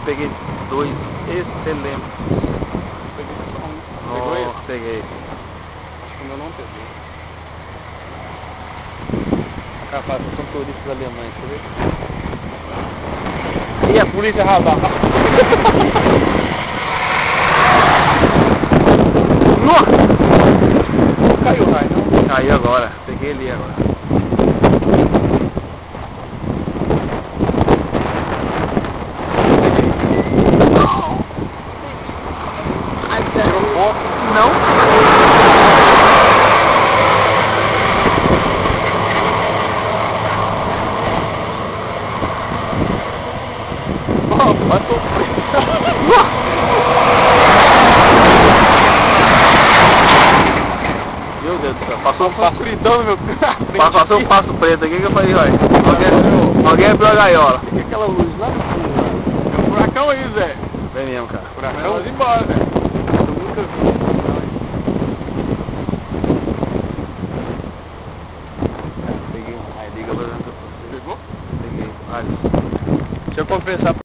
peguei 2 excelentes. Peguei só um. Pegou Nossa, esse? peguei. Acho que o meu não pegou. Capaz, são turistas alemães, quer ver? E a polícia radar. Nossa! Não caiu o raio, não? Caiu agora, peguei ali agora. Tirou foto? Não. Vai sofrer. Meu Deus do céu, passou um passo. Escuridão no meu carro. Passou um passo preto aqui que eu falei, olha, alguém abriu a gaiola. O que é aquela luz lá no fundo? É um furacão aí, Zé. Vem mesmo, cara. Furacão? Vamos embora, Zé. Eu nunca vi. Peguei um raio, liga pra você. Pegou? Peguei vários. Deixa eu confessar.